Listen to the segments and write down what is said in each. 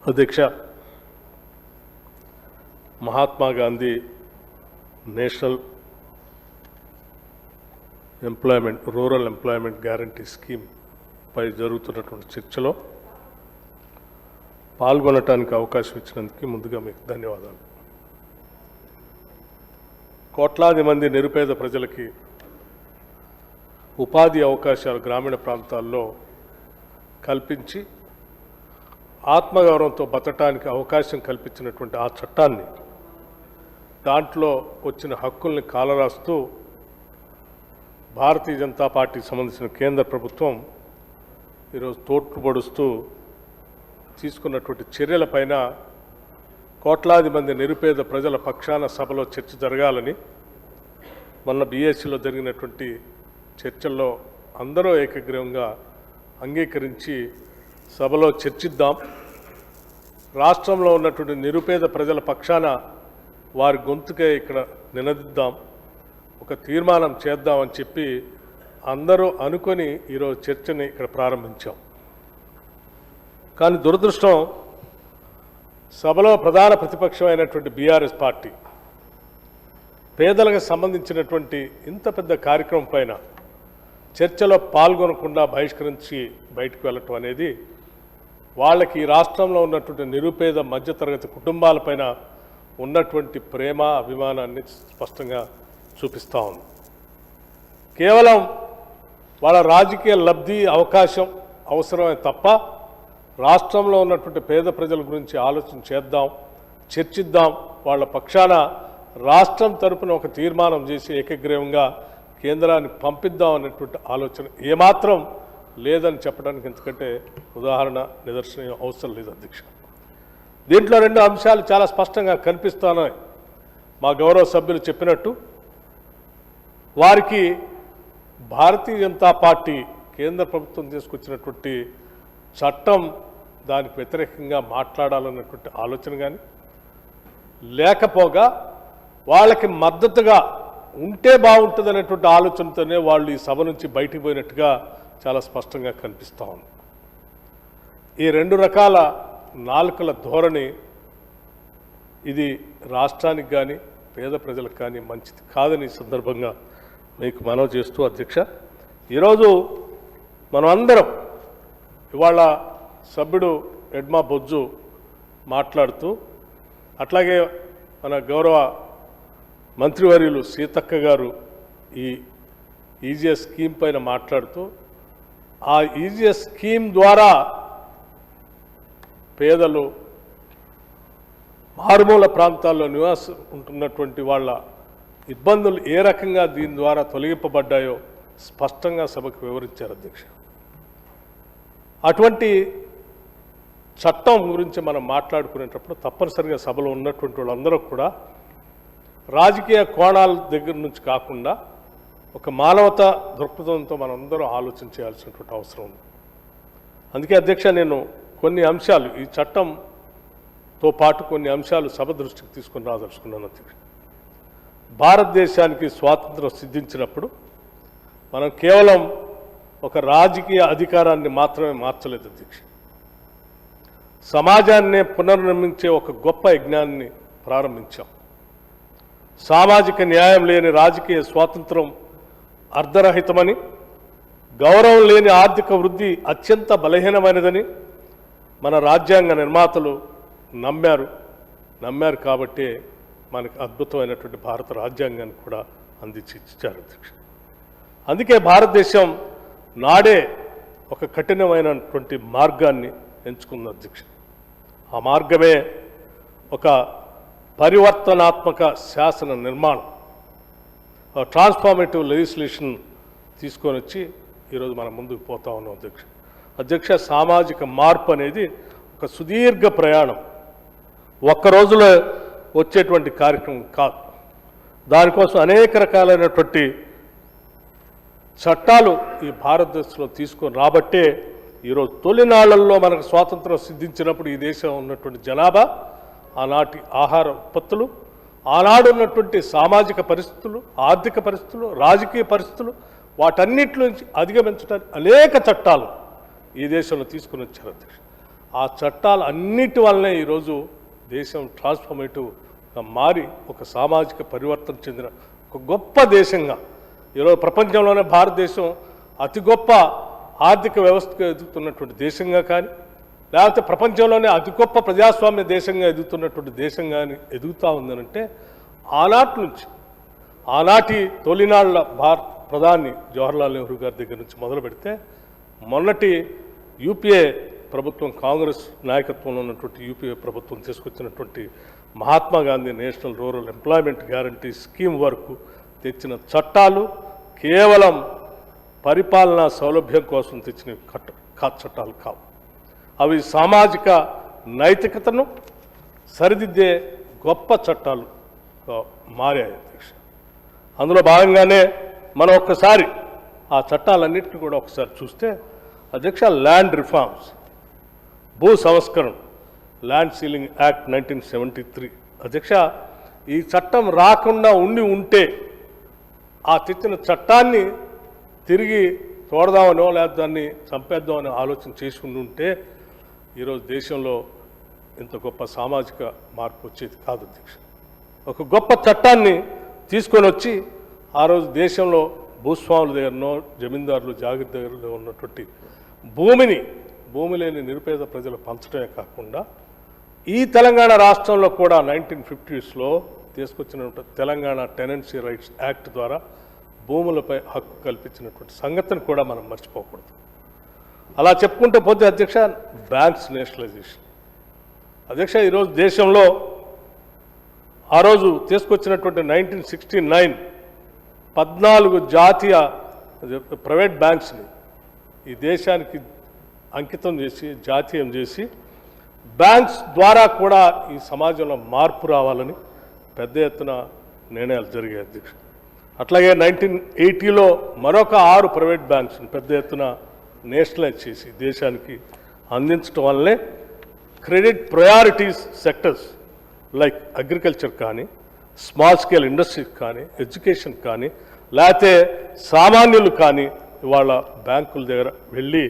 అధ్యక్ష, Mahatma Gandhi National Rural Employment Guarantee Scheme పై జరుగుతున్నటువంటి చర్చలో పాల్గొనడానికి అవకాశం ఇచ్చినందుకు ముందుగా మీకు ధన్యవాదాలు. కోట్లాది మంది నిరుపేద ప్రజలకి ఉపాధి అవకాశాలు గ్రామీణ ప్రాంతాల్లో కల్పించి ఆత్మగౌరవంతో బతకడానికి అవకాశం కల్పించినటువంటి ఆ చట్టాన్ని, దాంట్లో వచ్చిన హక్కుల్ని కాలరాస్తూ భారతీయ జనతా పార్టీకి సంబంధించిన కేంద్ర ప్రభుత్వం ఈరోజు తోట్లుపడుస్తూ తీసుకున్నటువంటి చర్యలపైన కోట్లాది మంది నిరుపేద ప్రజల పక్షాన సభలో చర్చ జరగాలని మొన్న బీఎస్సీలో జరిగినటువంటి చర్చల్లో అందరూ ఏకగ్రీవంగా అంగీకరించి సభలో చర్చిద్దాం, రాష్ట్రంలో ఉన్నటువంటి నిరుపేద ప్రజల పక్షాన వారి గొంతుకే ఇక్కడ నినదిద్దాం, ఒక తీర్మానం చేద్దామని చెప్పి అందరూ అనుకొని ఈరోజు చర్చని ఇక్కడ ప్రారంభించాం. కానీ దురదృష్టం, సభలో ప్రధాన ప్రతిపక్షమైనటువంటి బీఆర్ఎస్ పార్టీ పేదలకు సంబంధించినటువంటి ఇంత పెద్ద కార్యక్రమం పైన చర్చలో పాల్గొనకుండా బహిష్కరించి బయటకు వెళ్ళటం అనేది వాళ్ళకి ఈ రాష్ట్రంలో ఉన్నటువంటి నిరుపేద మధ్యతరగతి కుటుంబాలపైన ఉన్నటువంటి ప్రేమ అభిమానాన్ని స్పష్టంగా చూపిస్తూ ఉంది. కేవలం వాళ్ళ రాజకీయ లబ్ధి అవకాశం అవసరమే తప్ప రాష్ట్రంలో ఉన్నటువంటి పేద ప్రజల గురించి ఆలోచన చేద్దాం, చర్చిద్దాం, వాళ్ళ పక్షాన రాష్ట్రం తరపున ఒక తీర్మానం చేసి ఏకగ్రీవంగా కేంద్రాన్ని పంపిద్దాం అనేటువంటి ఆలోచన ఏమాత్రం లేదని చెప్పడానికి ఎందుకంటే ఉదాహరణ నిదర్శనం అవసరం లేదు అధ్యక్ష. దీంట్లో రెండు అంశాలు చాలా స్పష్టంగా కనిపిస్తున్నాయి. మా గౌరవ సభ్యులు చెప్పినట్టు వారికి భారతీయ జనతా పార్టీ కేంద్ర ప్రభుత్వం తీసుకొచ్చినటువంటి చట్టం దానికి వ్యతిరేకంగా మాట్లాడాలన్నటువంటి ఆలోచన కానీ లేకపోగా వాళ్ళకి మద్దతుగా ఉంటే బాగుంటుంది అనేటువంటి ఆలోచనతోనే వాళ్ళు ఈ సభ నుంచి బయటికి పోయినట్టుగా చాలా స్పష్టంగా కనిపిస్తూ ఉంది. ఈ రెండు రకాల నాలుకల ధోరణి ఇది రాష్ట్రానికి కానీ పేద ప్రజలకు కానీ మంచిది కాదని సందర్భంగా మీకు మనవి చేస్తూ అధ్యక్ష, ఈరోజు మనం అందరం ఇవాళ సభ్యుడు ఎడ్మా బొజ్జు మాట్లాడుతూ, అట్లాగే మన గౌరవ మంత్రివర్యులు సీతక్క గారు ఈ ఈజీఎస్ స్కీమ్ పైన మాట్లాడుతూ, ఆ ఈజీఎస్ స్కీమ్ ద్వారా పేదలు మారుమూల ప్రాంతాల్లో నివాసం ఉంటున్నటువంటి వాళ్ళ ఇబ్బందులు ఏ రకంగా దీని ద్వారా తొలగింపబడ్డాయో స్పష్టంగా సభకు వివరించారు అధ్యక్ష. అటువంటి చట్టం గురించి మనం మాట్లాడుకునేటప్పుడు తప్పనిసరిగా సభలో ఉన్నటువంటి వాళ్ళందరూ కూడా రాజకీయ కోణాల దగ్గర నుంచి కాకుండా ఒక మానవతా దృక్పథంతో మనందరూ ఆలోచన చేయాల్సినటువంటి అవసరం ఉంది. అందుకే అధ్యక్ష, నేను కొన్ని అంశాలు ఈ చట్టంతో పాటు కొన్ని అంశాలు సభ దృష్టికి తీసుకొని రాదలుచుకున్నాను అధ్యక్ష. భారతదేశానికి స్వాతంత్రం సిద్ధించినప్పుడు మనం కేవలం ఒక రాజకీయ అధికారాన్ని మాత్రమే మార్చలేదు అధ్యక్ష, సమాజాన్నే పునర్నిర్మించే ఒక గొప్ప యజ్ఞాన్ని ప్రారంభించాం. సామాజిక న్యాయం లేని రాజకీయ స్వాతంత్రం అర్ధరహితమని, గౌరవం లేని ఆర్థిక వృద్ధి అత్యంత బలహీనమైనదని మన రాజ్యాంగ నిర్మాతలు నమ్మారు కాబట్టే మనకు అద్భుతమైనటువంటి భారత రాజ్యాంగాన్ని కూడా అందించి ఇచ్చారు అధ్యక్ష. అందుకే భారతదేశం నాడే ఒక కఠినమైనటువంటి మార్గాన్ని ఎంచుకుంది అధ్యక్ష. ఆ మార్గమే ఒక పరివర్తనాత్మక శాసన నిర్మాణం, ట్రాన్స్ఫార్మేటివ్ లెజిస్లేషన్ తీసుకొని వచ్చి ఈరోజు మనం ముందుకు పోతా ఉన్నాం అధ్యక్ష. సామాజిక మార్పు అనేది ఒక సుదీర్ఘ ప్రయాణం, ఒక్క రోజులో వచ్చేటువంటి కార్యక్రమం కాదు. దానికోసం అనేక రకాలైనటువంటి చట్టాలు ఈ భారతదేశంలో తీసుకొని రాబట్టే ఈరోజు తొలినాళ్లలో మనకు స్వాతంత్రం సిద్ధించినప్పుడు ఈ దేశం ఉన్నటువంటి జనాభా, ఆనాటి ఆహార ఉత్పత్తులు, ఆనాడు ఉన్నటువంటి సామాజిక పరిస్థితులు, ఆర్థిక పరిస్థితులు, రాజకీయ పరిస్థితులు, వాటన్నిటి నుంచి అధిగమించడానికి అనేక చట్టాలు ఈ దేశంలో తీసుకుని వచ్చారు అధ్యక్ష. ఆ చట్టాలు అన్నిటి వల్లనే ఈరోజు దేశం ట్రాన్స్ఫర్మేటివ్గా మారి ఒక సామాజిక పరివర్తన చెందిన ఒక గొప్ప దేశంగా ఈరోజు ప్రపంచంలోనే భారతదేశం అతి గొప్ప ఆర్థిక వ్యవస్థగా ఎదుగుతున్నటువంటి దేశంగా కానీ, లేకపోతే ప్రపంచంలోనే అతి గొప్ప ప్రజాస్వామ్య దేశంగా ఎదుగుతున్నటువంటి దేశంగా ఎదుగుతూ ఉందనంటే ఆనాటి నుంచి, ఆనాటి తొలినాళ్ల భారత ప్రధాని జవహర్లాల్ నెహ్రూ గారి దగ్గర నుంచి మొదలు పెడితే మొన్నటి యూపీఏ ప్రభుత్వం, కాంగ్రెస్ నాయకత్వంలో ఉన్నటువంటి యూపీఏ ప్రభుత్వం తీసుకొచ్చినటువంటి Mahatma Gandhi National Rural Employment Guarantee scheme వరకు తెచ్చిన చట్టాలు కేవలం పరిపాలనా సౌలభ్యం కోసం తెచ్చిన చట్టాలు కావు. అవి సామాజిక నైతికతను సరిదిద్దే గొప్ప చట్టాలు మారాయి అధ్యక్ష. అందులో భాగంగానే మనం ఒక్కసారి ఆ చట్టాలన్నింటినీ కూడా ఒకసారి చూస్తే అధ్యక్ష, ల్యాండ్ రిఫార్మ్స్, భూ సంస్కరణ, ల్యాండ్ సీలింగ్ యాక్ట్ 1973 అధ్యక్ష, ఈ చట్టం రాకుండా ఉంటే ఆ తెచ్చిన చట్టాన్ని తిరిగి తోడదామనో లేదా దాన్ని చంపేద్దామని ఆలోచన చేసి ఉంటే ఈరోజు దేశంలో ఇంత గొప్ప సామాజిక మార్పు వచ్చేది కాదు అధ్యక్ష. ఒక గొప్ప చట్టాన్ని తీసుకొని వచ్చి ఆ రోజు దేశంలో భూస్వాముల దగ్గరనో, జమీందారులు, జాగీర్దారులు ఉన్నటువంటి భూమి లేని నిరుపేద ప్రజలు పంచడమే కాకుండా ఈ తెలంగాణ రాష్ట్రంలో కూడా 1950స్లో తీసుకొచ్చినటువంటి తెలంగాణ టెనెన్సీ రైట్స్ యాక్ట్ ద్వారా భూములపై హక్కు కల్పించినటువంటి సంగతిని కూడా మనం మర్చిపోకూడదు. అలా చెప్పుకుంటూ పోతే అధ్యక్ష, బ్యాంక్స్ నేషనలైజేషన్ అధ్యక్ష, ఈరోజు దేశంలో ఆ రోజు తీసుకొచ్చినటువంటి 1969 14 జాతీయ ప్రైవేట్ బ్యాంక్స్ని ఈ దేశానికి అంకితం చేసి జాతీయం చేసి బ్యాంక్స్ ద్వారా కూడా ఈ సమాజంలో మార్పు రావాలని పెద్ద ఎత్తున నిర్ణయాలు జరిగాయి అధ్యక్ష. అట్లాగే 1980లో మరొక 6 ప్రైవేట్ బ్యాంక్స్ని పెద్ద ఎత్తున నేషనలైజ్ చేసి దేశానికి అందించడం వల్లనే credit priorities sectors like agriculture కానీ, స్మాల్ స్కేల్ ఇండస్ట్రీస్ కానీ, ఎడ్యుకేషన్ కానీ, లేకపోతే సామాన్యులు కానీ ఇవాళ బ్యాంకుల దగ్గర వెళ్ళి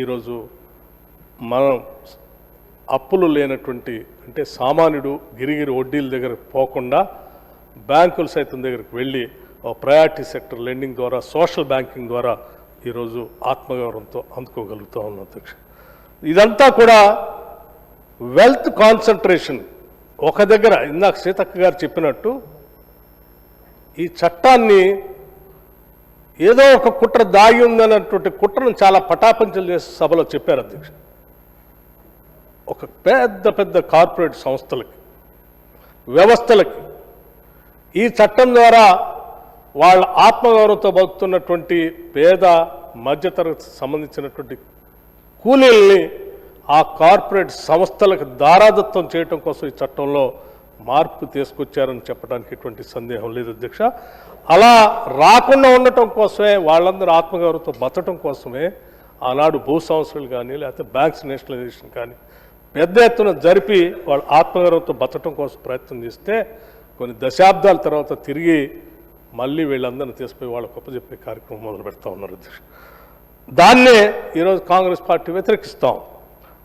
ఈరోజు మనం అప్పులు లేనటువంటి, అంటే సామాన్యుడు గిరిగిరి వడ్డీల దగ్గర పోకుండా బ్యాంకుల సైతం దగ్గరికి వెళ్ళి ప్రయారిటీ సెక్టర్ లెండింగ్ ద్వారా, సోషల్ బ్యాంకింగ్ ద్వారా ఈరోజు ఆత్మగౌరవంతో అందుకోగలుగుతూ ఉన్నాం అధ్యక్ష. ఇదంతా కూడా వెల్త్ కాన్సన్ట్రేషన్ ఒక దగ్గర, ఇందాక సీతక్క గారు చెప్పినట్టు ఈ చట్టాన్ని ఏదో ఒక కుట్ర దాగి ఉందన్నటువంటి కుట్రను చాలా పటాపంచలు చేసి సభలో చెప్పారు అధ్యక్ష. ఒక పెద్ద కార్పొరేట్ సంస్థలకి, వ్యవస్థలకి ఈ చట్టం ద్వారా వాళ్ళ ఆత్మగౌరవంతో బతుకుతున్నటువంటి పేద మధ్యతరగతి సంబంధించినటువంటి కూలీల్ని ఆ కార్పొరేట్ సంస్థలకు దారాదత్తం చేయటం కోసం ఈ చట్టంలో మార్పు తీసుకొచ్చారని చెప్పడానికి ఎటువంటి సందేహం లేదు అధ్యక్ష. అలా రాకుండా ఉండటం కోసమే, వాళ్ళందరూ ఆత్మగౌరవంతో బతకడం కోసమే ఆనాడు భూ సంస్థలు కానీ, లేకపోతే బ్యాంక్స్ నేషనలైజేషన్ కానీ పెద్ద ఎత్తున జరిపి వాళ్ళు ఆత్మగౌరవంతో బతకడం కోసం ప్రయత్నం చేస్తే కొన్ని దశాబ్దాల తర్వాత తిరిగి మళ్ళీ వీళ్ళందరినీ తీసుకుపోయి వాళ్ళ గొప్పచెప్పే కార్యక్రమం మొదలు పెడతా ఉన్నారు అధ్యక్ష. దాన్నే ఈరోజు కాంగ్రెస్ పార్టీ వ్యతిరేకిస్తాం.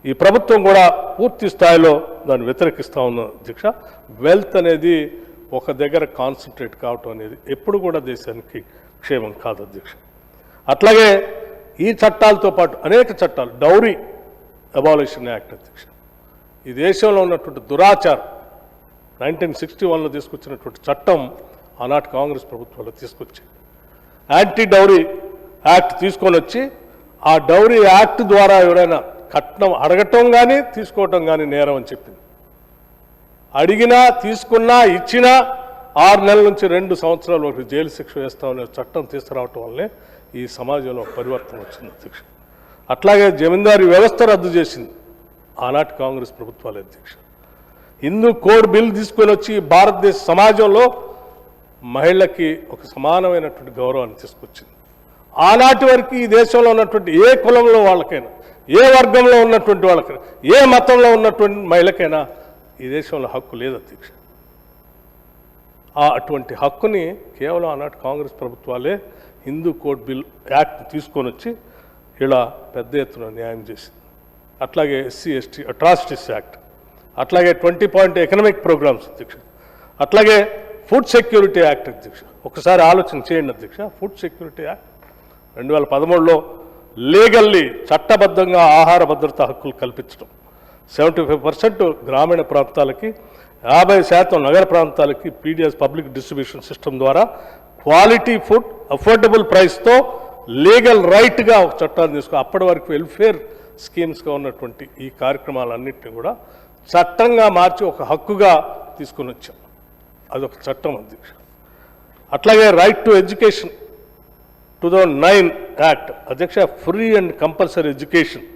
ఈ ప్రభుత్వం కూడా పూర్తి స్థాయిలో దాన్ని వ్యతిరేకిస్తూ ఉన్నారు అధ్యక్ష. వెల్త్ అనేది ఒక దగ్గర కాన్సన్ట్రేట్ కావటం అనేది ఎప్పుడు కూడా దేశానికి క్షేమం కాదు అధ్యక్ష. అట్లాగే ఈ చట్టాలతో పాటు అనేక చట్టాలు, డౌరీ అబాలిషన్ యాక్ట్ అధ్యక్ష, ఈ దేశంలో ఉన్నటువంటి దురాచారం 1961లో తీసుకొచ్చినటువంటి చట్టం ఆనాటి కాంగ్రెస్ ప్రభుత్వంలో తీసుకొచ్చింది. యాంటీ డౌరీ యాక్ట్ తీసుకొని వచ్చి ఆ డౌరీ యాక్ట్ ద్వారా ఎవరైనా కట్నం అడగటం కానీ తీసుకోవటం కానీ నేరం అని చెప్పింది. అడిగినా, తీసుకున్నా, ఇచ్చినా 6 నెలల నుంచి 2 సంవత్సరాల వరకు జైలు శిక్ష వేస్తామనే చట్టం తీసుకురావటం వల్లే ఈ సమాజంలో పరివర్తన వచ్చింది అధ్యక్ష. అట్లాగే జమీందారీ వ్యవస్థ రద్దు చేసింది ఆనాటి కాంగ్రెస్ ప్రభుత్వాలే అధ్యక్ష. హిందూ కోడ్ బిల్ తీసుకొని వచ్చి భారతదేశ సమాజంలో మహిళకి ఒక సమానమైనటువంటి గౌరవాన్ని తీసుకొచ్చింది. ఆనాటి వరకు ఈ దేశంలో ఉన్నటువంటి ఏ కులంలో వాళ్ళకైనా, ఏ వర్గంలో ఉన్నటువంటి వాళ్ళకైనా, ఏ మతంలో ఉన్నటువంటి మహిళకైనా ఈ దేశంలో హక్కు లేదు అధ్యక్ష. అటువంటి హక్కుని కేవలం ఆనాటి కాంగ్రెస్ ప్రభుత్వాలే హిందూ కోడ్ బిల్ యాక్ట్ తీసుకొని వచ్చి ఇలా పెద్ద ఎత్తున న్యాయం చేసింది. అట్లాగే SC ST అట్రాసిటీస్ యాక్ట్, అట్లాగే 20 పాయింట్ ఎకనామిక్ ప్రోగ్రామ్స్ అధ్యక్ష, అట్లాగే ఫుడ్ సెక్యూరిటీ యాక్ట్ అధ్యక్ష. ఒకసారి ఆలోచన చేయండి అధ్యక్ష. ఫుడ్ సెక్యూరిటీ యాక్ట్ 2013లో లీగల్లీ చట్టబద్ధంగా ఆహార భద్రత హక్కులు కల్పించడం, 75% గ్రామీణ ప్రాంతాలకి, 50% నగర ప్రాంతాలకి PDS పబ్లిక్ డిస్ట్రిబ్యూషన్ సిస్టమ్ ద్వారా క్వాలిటీ ఫుడ్ అఫోర్డబుల్ ప్రైస్తో లీగల్ రైట్గా ఒక చట్టాన్ని తీసుకుని అప్పటి వరకు వెల్ఫేర్ స్కీమ్స్గా ఉన్నటువంటి ఈ కార్యక్రమాలన్నింటినీ కూడా చట్టంగా మార్చి ఒక హక్కుగా తీసుకుని వచ్చాం. అదొక చట్టం అధ్యక్ష. అట్లాగే రైట్ టు ఎడ్యుకేషన్ 2009 యాక్ట్ అధ్యక్ష, free and compulsory education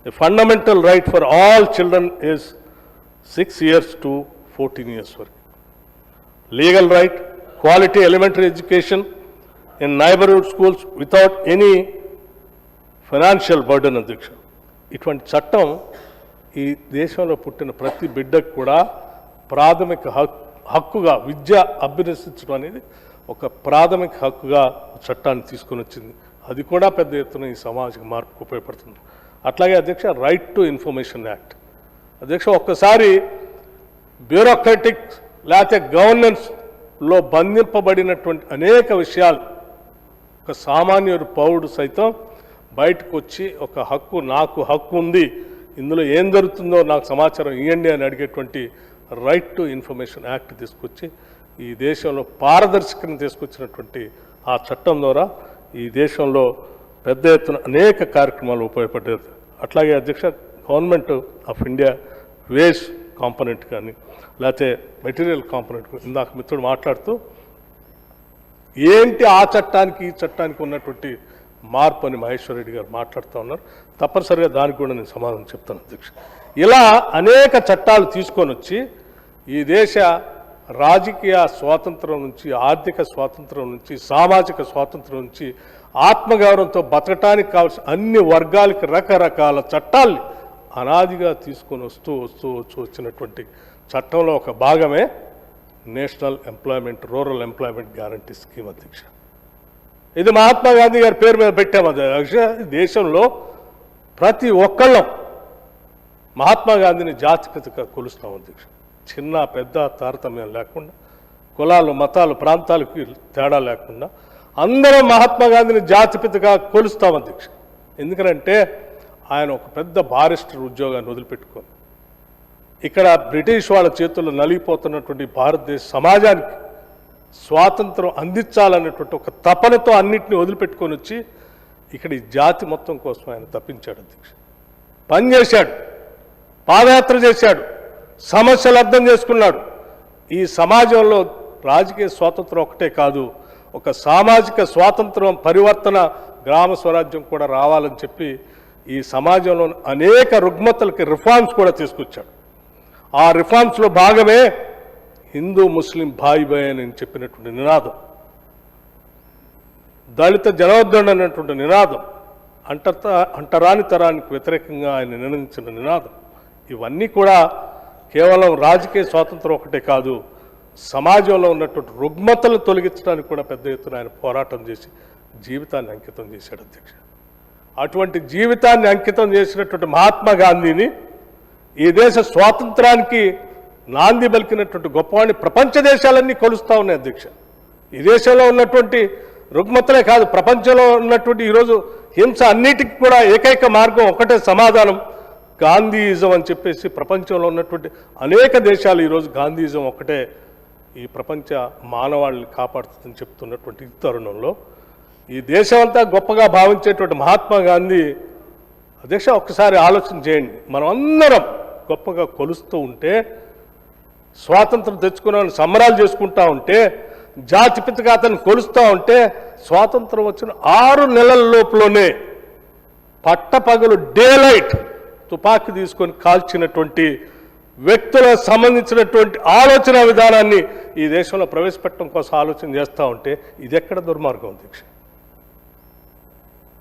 a fundamental right for all children is 6 years to 14 years వరకు. Legal right, quality elementary education in neighborhood schools without any financial burden అధ్యక్ష. ఇటువంటి చట్టం ఈ దేశంలో పుట్టిన ప్రతి బిడ్డకు కూడా ప్రాథమిక హక్కుగా విద్య అభ్యసించడం అనేది ఒక ప్రాథమిక హక్కుగా చట్టాన్ని తీసుకొని వచ్చింది. అది కూడా పెద్ద ఎత్తున ఈ సామాజిక మార్పుకు ఉపయోగపడుతుంది. అట్లాగే అధ్యక్ష రైట్ టు ఇన్ఫర్మేషన్ యాక్ట్ అధ్యక్ష, ఒక్కసారి బ్యూరోక్రటిక్ లేకపోతే గవర్నెన్స్లో బంధింపబడినటువంటి అనేక విషయాలు ఒక సామాన్యుడు పౌరుడు సైతం బయటకు వచ్చి ఒక హక్కు, నాకు హక్కు ఉంది, ఇందులో ఏం జరుగుతుందో నాకు సమాచారం ఇవ్వండి అని అడిగేటువంటి రైట్ టు ఇన్ఫర్మేషన్ యాక్ట్ తీసుకొచ్చి ఈ దేశంలో పారదర్శకతను తీసుకొచ్చినటువంటి ఆ చట్టం ద్వారా ఈ దేశంలో పెద్ద ఎత్తున అనేక కార్యక్రమాలు ఉపయోగపడేది. అట్లాగే అధ్యక్ష government of India waste component కానీ లేకపోతే మెటీరియల్ కాంపోనెంట్, ఇందాక మిత్రుడు మాట్లాడుతూ ఏంటి ఆ చట్టానికి ఈ చట్టానికి ఉన్నటువంటి మార్పు అని మహేశ్వర్ రెడ్డి గారు మాట్లాడుతూ ఉన్నారు. తప్పనిసరిగా దానికి కూడా నేను సమాధానం చెప్తాను అధ్యక్ష. ఇలా అనేక చట్టాలు తీసుకొని వచ్చి ఈ దేశ రాజకీయ స్వాతంత్రం నుంచి, ఆర్థిక స్వాతంత్రం నుంచి, సామాజిక స్వాతంత్రం నుంచి, ఆత్మగౌరవంతో బతకటానికి కావాల్సిన అన్ని వర్గాలకి రకరకాల చట్టాల్ని అనాదిగా తీసుకొని వచ్చినటువంటి చట్టంలో ఒక భాగమే national employment rural Employment Guarantee scheme అధ్యక్ష. ఇది మహాత్మా గాంధీ గారి పేరు మీద పెట్టాము అధ్యక్ష. దేశంలో ప్రతి ఒక్కళ్ళం మహాత్మా గాంధీని జాతిపితగా కొలుస్తాం అధ్యక్ష. చిన్న పెద్ద తారతమ్యం లేకుండా, కులాలు మతాలు ప్రాంతాలకు తేడా లేకుండా అందరం మహాత్మా గాంధీని జాతిపితగా కొలుస్తాం అధ్యక్ష. ఎందుకంటే ఆయన ఒక పెద్ద బారిస్టర్ ఉద్యోగాన్ని వదిలిపెట్టుకొని ఇక్కడ బ్రిటిష్ వాళ్ళ చేతుల్లో నలిగిపోతున్నటువంటి భారతదేశ సమాజానికి స్వాతంత్రం అందించాలనేటువంటి ఒక తపనతో అన్నింటినీ వదిలిపెట్టుకొని వచ్చి ఇక్కడ ఈ జాతి మొత్తం కోసం ఆయన తప్పించాడు అధ్యక్ష. పనిచేశాడు, పాదయాత్ర చేశాడు, సమస్యలు అర్థం చేసుకున్నాడు. ఈ సమాజంలో రాజకీయ స్వాతంత్రం ఒకటే కాదు, ఒక సామాజిక స్వాతంత్రం పరివర్తన గ్రామ స్వరాజ్యం కూడా రావాలని చెప్పి ఈ సమాజంలో అనేక రుగ్మతలకి రిఫార్మ్స్ కూడా తీసుకొచ్చాడు. ఆ రిఫార్మ్స్లో భాగమే హిందూ ముస్లిం భాయి భాయ్ అని చెప్పినటువంటి నినాదం, దళిత జనోద్ధరణ అనేటువంటి నినాదం, అంటరాని తరానికి వ్యతిరేకంగా ఆయన నిర్ణయించిన నినాదం, ఇవన్నీ కూడా కేవలం రాజకీయ స్వాతంత్రం ఒకటే కాదు, సమాజంలో ఉన్నటువంటి రుగ్మతలను తొలగించడానికి కూడా పెద్ద ఎత్తున ఆయన పోరాటం చేసి జీవితాన్ని అంకితం చేశాడు అధ్యక్ష. అటువంటి జీవితాన్ని అంకితం చేసినటువంటి మహాత్మా గాంధీని ఈ దేశ స్వాతంత్రానికి నాంది పలికినటువంటి గొప్పవాడిని ప్రపంచ దేశాలన్నీ కొలుస్తూ ఉన్నాయి అధ్యక్ష. ఈ దేశంలో ఉన్నటువంటి రుగ్మతలే కాదు, ప్రపంచంలో ఉన్నటువంటి ఈరోజు హింస అన్నిటికీ కూడా ఏకైక మార్గం ఒకటే సమాధానం, గాంధీయిజం అని చెప్పేసి ప్రపంచంలో ఉన్నటువంటి అనేక దేశాలు ఈరోజు గాంధీయిజం ఒక్కటే ఈ ప్రపంచ మానవాళిని కాపాడుతుందని చెప్తున్నటువంటి ఈ తరుణంలో ఈ దేశం అంతా గొప్పగా భావించేటువంటి మహాత్మా గాంధీ అధ్యక్ష ఒక్కసారి ఆలోచన చేయండి. మనం అందరం గొప్పగా కొలుస్తూ ఉంటే, స్వాతంత్రం తెచ్చుకున్న సంబరాలు చేసుకుంటా ఉంటే, జాతిపితగా అతను కొలుస్తూ ఉంటే, స్వాతంత్రం వచ్చిన 6 నెలల లోపులోనే పట్టపగలు డే లైట్ తుపాకీ తీసుకొని కాల్చినటువంటి వ్యక్తులకు సంబంధించినటువంటి ఆలోచన విధానాన్ని ఈ దేశంలో ప్రవేశపెట్టడం కోసం ఆలోచన చేస్తూ ఉంటే ఇది ఎక్కడ దుర్మార్గం అధ్యక్ష?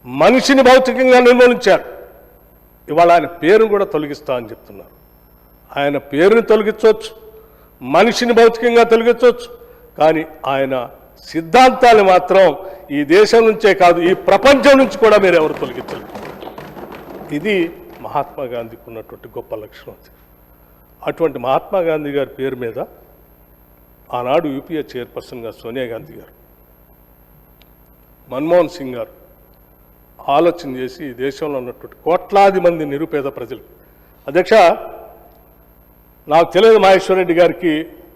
మనిషిని భౌతికంగా నిర్మూలించారు. ఇవాళ ఆయన పేరును కూడా తొలగిస్తా అని చెప్తున్నారు. ఆయన పేరుని తొలగించవచ్చు, మనిషిని భౌతికంగా తొలగించవచ్చు, కానీ ఆయన సిద్ధాంతాలు మాత్రం ఈ దేశం నుంచే కాదు ఈ ప్రపంచం నుంచి కూడా మీరు ఎవరు తొలగించలేరు. ఇది మహాత్మా గాంధీకి ఉన్నటువంటి గొప్ప లక్షణం అది. అటువంటి మహాత్మా గాంధీ గారి పేరు మీద ఆనాడు యూపీఏ చైర్పర్సన్గా సోనియా గాంధీ గారు, మన్మోహన్ సింగ్ గారు ఆలోచన చేసి ఈ దేశంలో ఉన్నటువంటి కోట్లాది మంది నిరుపేద ప్రజలు, అధ్యక్ష నాకు తెలియదు మహేశ్వర్ రెడ్డి గారికి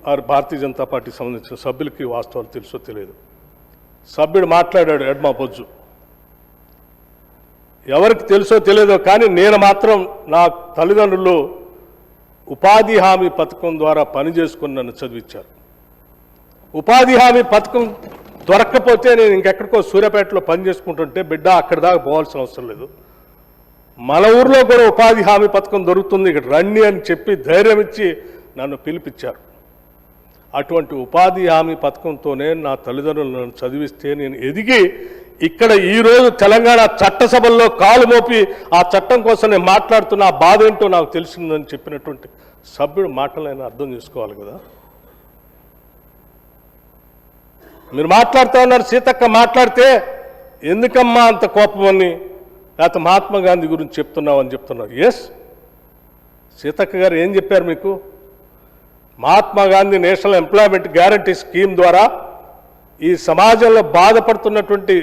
వారు భారతీయ జనతా పార్టీకి సంబంధించిన సభ్యులకి వాస్తవాలు తెలుసో తెలియదు, సభ్యుడు మాట్లాడాడు ఎడ్మా బొజ్జు, ఎవరికి తెలుసో తెలియదో కానీ నేను మాత్రం నా తల్లిదండ్రులు ఉపాధి హామీ పథకం ద్వారా పని చేసుకుని నన్ను చదివించారు. ఉపాధి హామీ పథకం దొరక్కపోతే నేను ఇంకెక్కడికో సూర్యాపేటలో పని చేసుకుంటుంటే బిడ్డ అక్కడి దాకా పోవాల్సిన అవసరం లేదు, మన ఊర్లో కూడా ఉపాధి హామీ పథకం దొరుకుతుంది, ఇక్కడ రండి అని చెప్పి ధైర్యం ఇచ్చి నన్ను పిలిపించారు. అటువంటి ఉపాధి హామీ పథకంతోనే నా తల్లిదండ్రులు నన్ను చదివిస్తే నేను ఎదిగి ఇక్కడ ఈరోజు తెలంగాణ చట్టసభల్లో కాలు మోపి ఆ చట్టం కోసం నేను మాట్లాడుతున్న ఆ బాధ ఏంటో నాకు తెలిసిందని చెప్పినటువంటి సభ్యుడు మాటలైనా అర్థం చేసుకోవాలి కదా. మీరు మాట్లాడుతూ ఉన్నారు, సీతక్క మాట్లాడితే ఎందుకమ్మా అంత కోపం అని, లేకపోతే మహాత్మా గాంధీ గురించి చెప్తున్నావు అని చెప్తున్నారు. ఎస్, సీతక్క గారు ఏం చెప్పారు మీకు? Mahatma Gandhi National Employment Guarantee scheme ద్వారా ఈ సమాజంలో బాధపడుతున్నటువంటి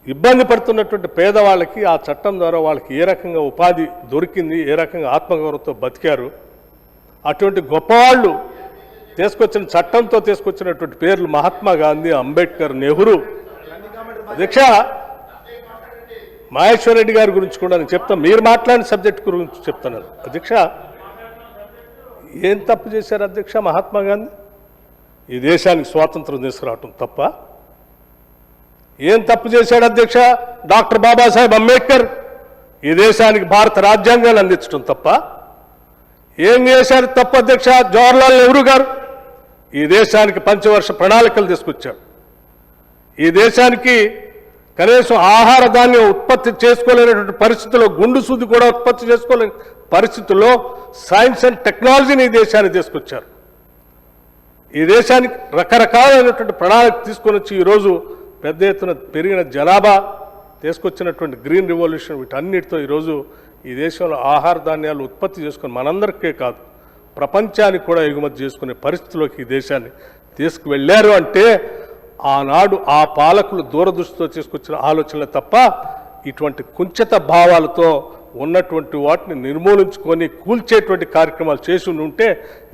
ఇబ్బంది పడుతున్నటువంటి పేదవాళ్ళకి ఆ చట్టం ద్వారా వాళ్ళకి ఏ రకంగా ఉపాధి దొరికింది, ఏ రకంగా ఆత్మగౌరవంతో బతికారు, అటువంటి గొప్పవాళ్ళు తీసుకొచ్చిన చట్టంతో తీసుకొచ్చినటువంటి పేర్లు మహాత్మా గాంధీ, అంబేద్కర్, నెహ్రూ. అధ్యక్ష మహేశ్వర్ రెడ్డి గారి గురించి కూడా నేను చెప్తాను, మీరు మాట్లాడిన సబ్జెక్ట్ గురించి చెప్తున్నాను. అధ్యక్ష ఏం తప్పు చేశారు అధ్యక్ష మహాత్మా గాంధీ? ఈ దేశానికి స్వాతంత్రం తీసుకురావటం తప్ప? ఏం తప్పు చేశాడు అధ్యక్ష డాక్టర్ బాబాసాహెబ్ అంబేద్కర్? ఈ దేశానికి భారత రాజ్యాంగాన్ని అందించడం తప్ప? ఏం చేశారు తప్పు అధ్యక్ష జవహర్లాల్ నెహ్రూ గారు? ఈ దేశానికి పంచవర్ష ప్రణాళికలు తీసుకొచ్చారు. ఈ దేశానికి కనీసం ఆహార ధాన్యం ఉత్పత్తి చేసుకోలేనటువంటి పరిస్థితుల్లో, గుండు సూది కూడా ఉత్పత్తి చేసుకోలేని పరిస్థితుల్లో సైన్స్ అండ్ టెక్నాలజీని ఈ దేశానికి తీసుకొచ్చారు. ఈ దేశానికి రకరకాలైనటువంటి ప్రణాళిక తీసుకొని వచ్చి ఈరోజు పెద్ద ఎత్తున పెరిగిన జనాభా తీసుకొచ్చినటువంటి గ్రీన్ రివల్యూషన్, వీటన్నిటితో ఈరోజు ఈ దేశంలో ఆహార ధాన్యాలు ఉత్పత్తి చేసుకొని మనందరికీ కాదు ప్రపంచానికి కూడా ఎగుమతి చేసుకునే పరిస్థితిలోకి ఈ దేశాన్ని తీసుకువెళ్ళారు అంటే ఆనాడు ఆ పాలకులు దూరదృష్టితో తీసుకొచ్చిన ఆలోచనలే తప్ప ఇటువంటి కుంచత భావాలతో ఉన్నటువంటి వాటిని నిర్మూలించుకొని కూల్చేటువంటి కార్యక్రమాలు చేసి ఉంటే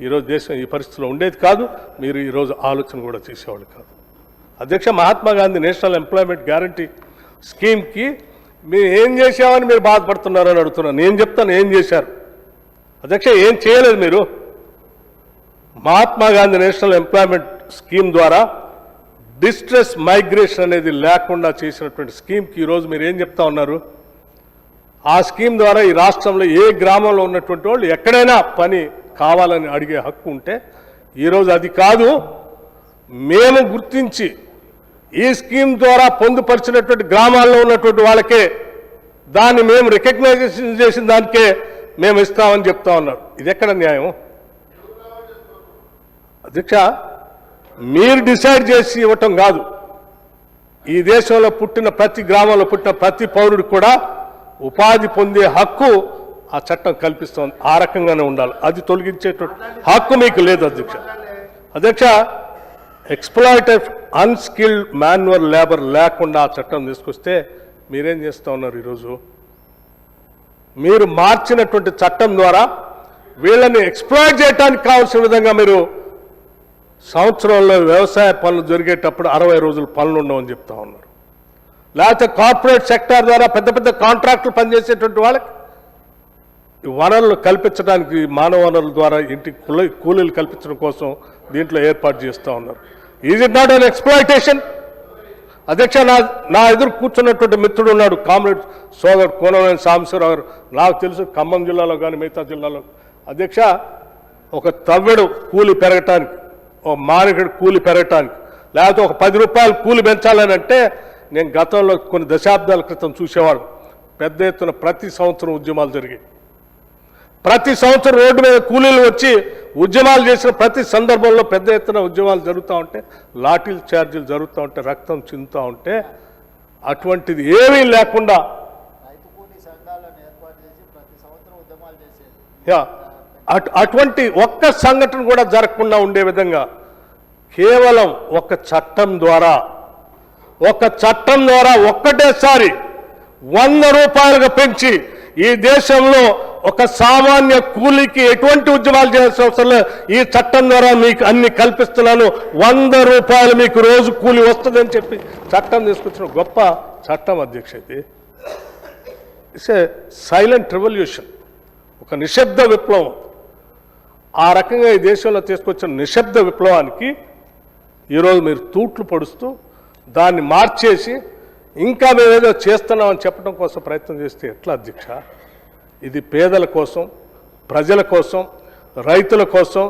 ఈరోజు దేశం ఈ పరిస్థితిలో ఉండేది కాదు, మీరు ఈరోజు ఆలోచన కూడా చేసేవాళ్ళు కాదు. అధ్యక్ష Mahatma Gandhi National Employment Guarantee స్కీమ్కి మీరు ఏం చేశామని మీరు బాధపడుతున్నారని అడుగుతున్నాను. నేను చెప్తాను ఏం చేశారు అధ్యక్ష. ఏం చేయలేదు మీరు. Mahatma Gandhi National employment scheme ద్వారా డిస్ట్రెస్ మైగ్రేషన్ అనేది లేకుండా చేసినటువంటి స్కీమ్కి ఈరోజు మీరు ఏం చెప్తా ఉన్నారు? ఆ స్కీమ్ ద్వారా ఈ రాష్ట్రంలో ఏ గ్రామంలో ఉన్నటువంటి వాళ్ళు ఎక్కడైనా పని కావాలని అడిగే హక్కు ఉంటే ఈరోజు అది కాదు, మేము గుర్తించి ఈ స్కీమ్ ద్వారా పొందుపరిచినటువంటి గ్రామాల్లో ఉన్నటువంటి వాళ్ళకే దాన్ని మేము రికగ్నైజేషన్ చేసిన దానికే మేము ఇస్తామని చెప్తా ఉన్నారు. ఇది ఎక్కడ న్యాయం అధ్యక్ష? మీరు డిసైడ్ చేసి ఇవ్వటం కాదు, ఈ దేశంలో పుట్టిన ప్రతి గ్రామంలో పుట్టిన ప్రతి పౌరుడికి కూడా ఉపాధి పొందే హక్కు ఆ చట్టం కల్పిస్తోంది. ఆ రకంగానే ఉండాలి, అది తొలగించేటువంటి హక్కు మీకు లేదు అధ్యక్ష. అధ్యక్ష ఎక్స్‌ప్లాయిటెడ్ అన్‌స్కిల్డ్ మాన్యువల్ లేబర్ లేకుండా ఆ చట్టం తీసుకొస్తే మీరేం చేస్తూ ఉన్నారు? ఈరోజు మీరు మార్చినటువంటి చట్టం ద్వారా వీళ్ళని ఎక్స్‌ప్లాయిట్ చేయడానికి కావాల్సిన విధంగా మీరు సంవత్సరంలో వ్యవసాయ పనులు జరిగేటప్పుడు 60 రోజులు పనులు ఉండవని చెప్తా ఉన్నారు. లేకపోతే కార్పొరేట్ సెక్టార్ ద్వారా పెద్ద పెద్ద కాంట్రాక్టులు పనిచేసేటువంటి వాళ్ళకి వనరులు కల్పించడానికి మానవ వనరుల ద్వారా ఇంటికి కూలీలు కల్పించడం కోసం దీంట్లో ఏర్పాటు చేస్తూ ఉన్నారు. Is it not an exploitation? అధ్యక్ష నా ఎదురు కూర్చున్నటువంటి మిత్రుడు ఉన్నాడు, కామ్రేడ్ సోదరుడు కోనవేని సాంబశివరావు గారు. నాకు తెలుసు ఖమ్మం జిల్లాలో కానీ మిగతా జిల్లాలో అధ్యక్ష ఒక తవ్వెడు కూలి పెరగటానికి, ఒక మానికడు కూలి పెరగటానికి, లేకపోతే ఒక 10 రూపాయలు కూలి పెంచాలని అంటే నేను గతంలో కొన్ని దశాబ్దాల క్రితం చూసేవాడు. పెద్ద ఎత్తున ప్రతి సంవత్సరం ఉద్యమాలు జరిగాయి. ప్రతి సంవత్సరం రోడ్డు మీద కూలీలు వచ్చి ఉద్యమాలు చేసిన ప్రతి సందర్భంలో పెద్ద ఎత్తున ఉద్యమాలు జరుగుతూ ఉంటే, లాఠీలు ఛార్జీలు జరుగుతూ ఉంటే, రక్తం చిందుతూ ఉంటే, అటువంటిది ఏమీ లేకుండా యా అటువంటి ఒక్క సంఘటన కూడా జరగకుండా ఉండే విధంగా కేవలం ఒక చట్టం ద్వారా ఒక్కటేసారి 100 రూపాయలుగా పెంచి ఈ దేశంలో ఒక సామాన్య కూలీకి ఎటువంటి ఉద్యమాలు చేయాల్సిన అవసరం లేదు. ఈ చట్టం ద్వారా మీకు అన్ని కల్పిస్తున్నాను, 100 రూపాయలు మీకు రోజు కూలి వస్తుందని చెప్పి చట్టం తీసుకొచ్చిన గొప్ప చట్టం అధ్యక్ష. ఇది ఇట్స్ ఏ సైలెంట్ రెవల్యూషన్, ఒక నిశ్శబ్ద విప్లవం. ఆ రకంగా ఈ దేశంలో తీసుకొచ్చిన నిశ్శబ్ద విప్లవానికి ఈరోజు మీరు తూట్లు పొడుస్తూ దాన్ని మార్చేసి ఇంకా మేమేదో చేస్తున్నామని చెప్పడం కోసం ప్రయత్నం చేస్తే ఎట్లా అధ్యక్ష? ఇది పేదల కోసం, ప్రజల కోసం, రైతుల కోసం,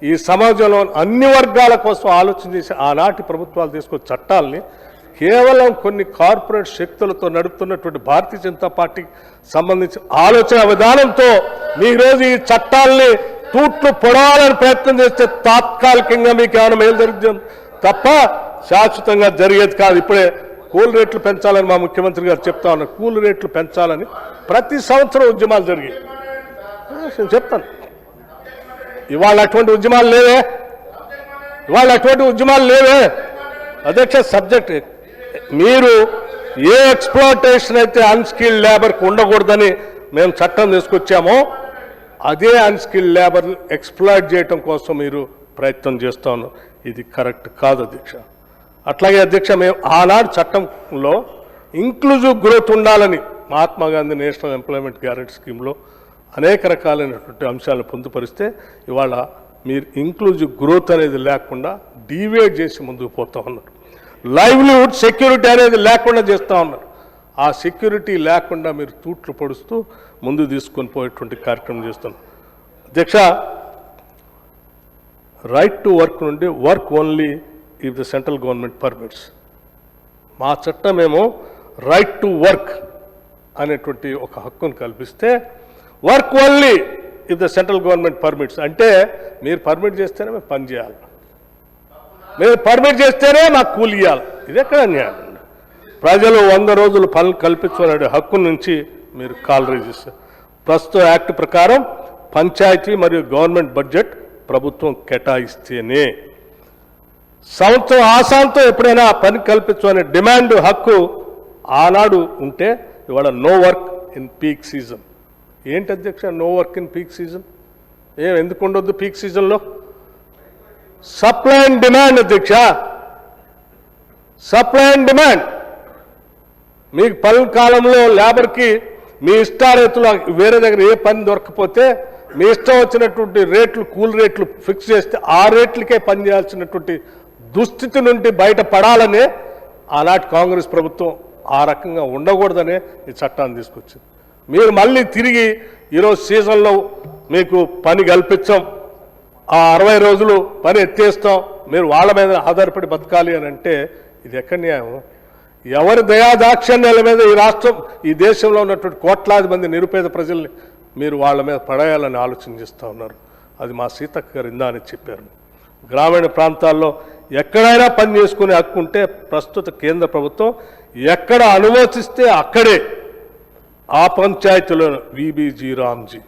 ఈ సమాజంలో అన్ని వర్గాల కోసం ఆలోచన చేసి ఆనాటి ప్రభుత్వాలు తీసుకొచ్చే చట్టాలని కేవలం కొన్ని కార్పొరేట్ శక్తులతో నడుపుతున్నటువంటి భారతీయ జనతా పార్టీకి సంబంధించిన ఆలోచన విధానంతో ఈరోజు ఈ చట్టాలని తూట్లు పొడవాలని ప్రయత్నం చేస్తే తాత్కాలికంగా మీకు ఏమైనా మేలు జరుగుతుంది తప్ప శాశ్వతంగా జరిగేది కాదు. ఇప్పుడే కూల్ రేట్లు పెంచాలని మా ముఖ్యమంత్రి గారు చెప్తా ఉన్నారు. కూల్ రేట్లు పెంచాలని ప్రతి సంవత్సరం ఉద్యమాలు జరిగాయి. నేను చెప్తాను, ఇవాళ అటువంటి ఉద్యమాలు లేవే అధ్యక్ష. సబ్జెక్ట్ మీరు ఏ ఎక్స్ప్లాయిటేషన్ అయితే అన్స్కిల్డ్ లేబర్కి ఉండకూడదని మేము చట్టం తీసుకొచ్చామో అదే అన్స్కిల్డ్ లేబర్ ఎక్స్ప్లాయిట్ చేయటం కోసం మీరు ప్రయత్నం చేస్తా ఉన్నాం. ఇది కరెక్ట్ కాదు అధ్యక్ష. అట్లాగే అధ్యక్ష, మేము ఆనాడు చట్టంలో ఇంక్లూజివ్ గ్రోత్ ఉండాలని Mahatma Gandhi National employment guarantee స్కీమ్లో అనేక రకాలైనటువంటి అంశాలను పొందుపరిస్తే ఇవాళ మీరు ఇంక్లూజివ్ గ్రోత్ అనేది లేకుండా డీవియేట్ చేసి ముందుకు పోతా ఉన్నారు. లైవ్లీహుడ్ సెక్యూరిటీ అనేది లేకుండా చేస్తూ ఉన్నారు. ఆ సెక్యూరిటీ లేకుండా మీరు తూట్లు పొడుస్తూ ముందు తీసుకొని పోయేటువంటి కార్యక్రమం చేస్తున్నారు అధ్యక్ష. రైట్ టు వర్క్ నుండి work only if the central government permits. మా చట్టమేమో రైట్ టు వర్క్ అనేటువంటి ఒక హక్కును కల్పిస్తే work only if the central government permits అంటే మీరు పర్మిట్ చేస్తేనే మేము పని చేయాలి, మీరు పర్మిట్ చేస్తేనే మాకు కూలి ఇవ్వాలి. ఇది ఎక్కడ అన్యాయం? ప్రజలు 100 రోజులు పనులు కల్పించుకునే హక్కు నుంచి మీరు కాల్ రైజ్ చేస్తారు. ప్రస్తుత యాక్ట్ ప్రకారం పంచాయతీ మరియు గవర్నమెంట్ బడ్జెట్ ప్రభుత్వం కేటాయిస్తేనే సంవత్సరం ఆశాంతం ఎప్పుడైనా పని కల్పించు డిమాండ్ హక్కు ఆనాడు ఉంటే ఇవాళ no work in peak season. ఏంటి అధ్యక్ష no work in peak season? ఎందుకు ఉండొద్దు పీక్ సీజన్లో? సప్లై అండ్ డిమాండ్ అధ్యక్ష, సప్లై అండ్ డిమాండ్. మీకు పని కాలంలో లేబర్కి మీ ఇష్టారీతులు వేరే దగ్గర ఏ పని దొరకపోతే మీ ఇష్టం వచ్చినటువంటి రేట్లు కూల్ రేట్లు ఫిక్స్ చేస్తే ఆ రేట్లకే పని చేయాల్సినటువంటి దుస్థితి నుండి బయటపడాలనే ఆనాటి కాంగ్రెస్ ప్రభుత్వం ఆ రకంగా ఉండకూడదనే ఈ చట్టాన్ని తీసుకొచ్చింది. మీరు మళ్ళీ తిరిగి ఈరోజు సీజన్లో మీకు పని కల్పించాం, ఆ 60 రోజులు పని ఎత్తేస్తాం, మీరు వాళ్ళ మీద ఆధారపడి బతకాలి అని అంటే ఇది ఎక్కడ న్యాయం? ఎవరి దయాదాక్షిణ్యాల మీద ఈ రాష్ట్రం ఈ దేశంలో ఉన్నటువంటి కోట్లాది మంది నిరుపేద ప్రజల్ని మీరు వాళ్ళ మీద పడేయాలని ఆలోచన చేస్తూ ఉన్నారు. అది మా సీతక్క గారు ఇందాని చెప్పారు. గ్రామీణ ప్రాంతాల్లో ఎక్కడైనా పని చేసుకునే హక్కు ఉంటే ప్రస్తుత కేంద్ర ప్రభుత్వం ఎక్కడ అనుమతిస్తే అక్కడే ఆ పంచాయతీలో విబిజీ రామ్జీ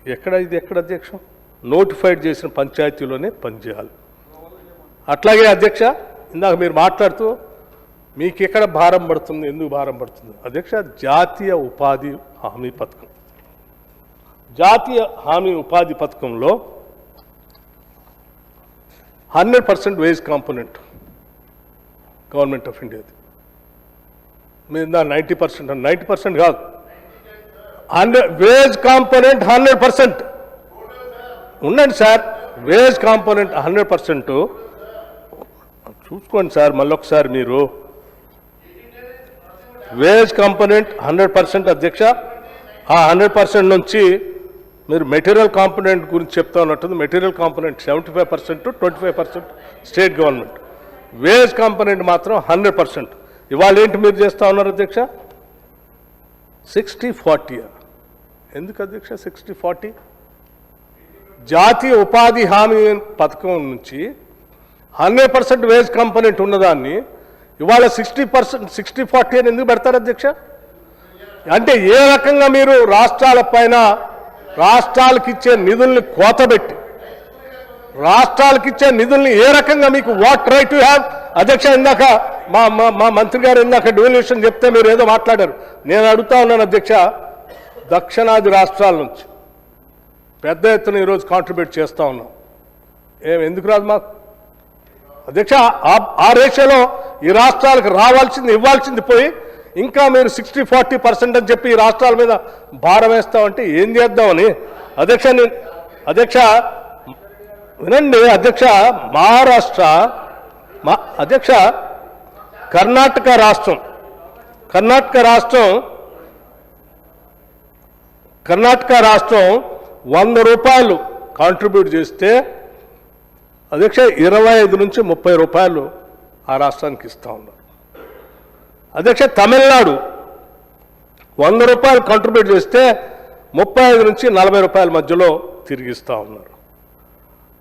ఇది ఎక్కడ అధ్యక్ష నోటిఫైడ్ చేసిన పంచాయతీలోనే పనిచేయాలి. అట్లాగే అధ్యక్ష ఇందాక మీరు మాట్లాడుతూ మీకు ఎక్కడ భారం పడుతుంది, ఎందుకు భారం పడుతుంది? అధ్యక్ష జాతీయ ఉపాధి హామీ పథకం, జాతీయ హామీ ఉపాధి పథకంలో 100% వేజ్ కాంపోనెంట్ గవర్నమెంట్ ఆఫ్ ఇండియాది. మీరు 90%, 90% కాదు, 100 వేజ్ కాంపోనెంట్ 100%. ఉండండి సార్, వేజ్ కాంపోనెంట్ 100% చూసుకోండి సార్. మళ్ళొకసారి మీరు వేజ్ కాంపోనెంట్ 100% అధ్యక్ష. ఆ 100% నుంచి మీరు మెటీరియల్ కాంపోనెంట్ గురించి చెప్తా ఉన్నట్టుంది. Material component 75% to 25% state government, wage component మాత్రం 100%. ఇవాళ ఏంటి మీరు చేస్తూ ఉన్నారు అధ్యక్ష? 60-40. ఎందుకు అధ్యక్ష 60-40? జాతీయ ఉపాధి హామీ పథకం నుంచి 100% వేజ్ కాంపోనెంట్ ఉన్నదాన్ని ఇవాళ 60% అని ఎందుకు పెడతారు అధ్యక్ష? అంటే ఏ రకంగా మీరు రాష్ట్రాల పైన రాష్ట్రాలకు ఇచ్చే నిధుల్ని కోతబెట్టి రాష్ట్రాలకు ఇచ్చే నిధుల్ని ఏ రకంగా మీకు వాట్ రైట్ యు హ్యావ్? అధ్యక్ష, ఇందాక మా మా మంత్రి గారు ఇందాక డివల్యూషన్ చెప్తే మీరు ఏదో మాట్లాడారు. నేను అడుగుతా ఉన్నాను అధ్యక్ష, దక్షిణాది రాష్ట్రాల నుంచి పెద్ద ఎత్తున ఈరోజు కాంట్రిబ్యూట్ చేస్తూ ఉన్నాం. ఎందుకు రాదు మాకు? అధ్యక్ష, ఆ రేషియోలో ఈ రాష్ట్రాలకు రావాల్సింది ఇవ్వాల్సింది పోయి ఇంకా మీరు 60-40% అని చెప్పి ఈ రాష్ట్రాల మీద భారం వేస్తామంటే ఏం చేద్దామని అధ్యక్ష వినండి అధ్యక్ష, మహారాష్ట్ర అధ్యక్ష కర్ణాటక రాష్ట్రం 100 రూపాయలు కాంట్రిబ్యూట్ చేస్తే అధ్యక్ష 25 నుంచి 30 రూపాయలు ఆ రాష్ట్రానికి ఇస్తూ ఉన్నారు. అధ్యక్ష తమిళనాడు 100 రూపాయలు కాంట్రిబ్యూట్ చేస్తే 35 నుంచి 40 రూపాయల మధ్యలో తిరిగిస్తూ ఉన్నారు.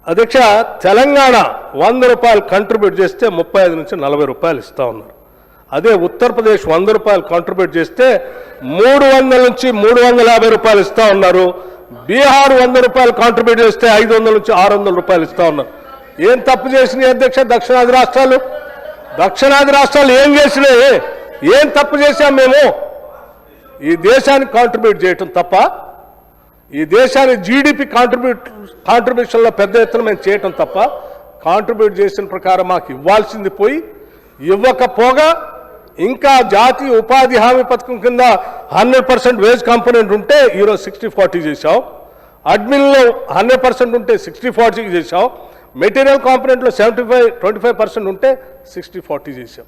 అధ్యక్ష తెలంగాణ 100 రూపాయలు కాంట్రిబ్యూట్ చేస్తే 35 నుంచి 40 రూపాయలు ఇస్తూ ఉన్నారు. అదే ఉత్తరప్రదేశ్ 100 రూపాయలు కాంట్రిబ్యూట్ చేస్తే 300 నుంచి 350 రూపాయలు ఇస్తూ ఉన్నారు. బీహార్ 100 రూపాయలు కాంట్రిబ్యూట్ చేస్తే 500 నుంచి 600 రూపాయలు ఇస్తూ ఉన్నారు. ఏం తప్పు చేసినాయి అధ్యక్ష దక్షిణాది రాష్ట్రాలు ఏం చేసినాయి? ఏం తప్పు చేశాం మేము? ఈ దేశానికి కాంట్రిబ్యూట్ చేయటం తప్ప? ఈ దేశానికి జీడిపి కాంట్రిబ్యూషన్లో పెద్ద ఎత్తున మేము చేయటం తప్ప? కాంట్రిబ్యూట్ చేసిన ప్రకారం మాకు ఇవ్వాల్సింది పోయి ఇవ్వకపోగా ఇంకా జాతీయ ఉపాధి హామీ పథకం కింద 100% వేజ్ కాంపోనెంట్ ఉంటే ఈరోజు 60-40 చేశావు. అడ్మిన్లో 100% ఉంటే 60-40 చేశావు. మెటీరియల్ కాంపోనెంట్లో 75-25% ఉంటే 60-40 చేశాం.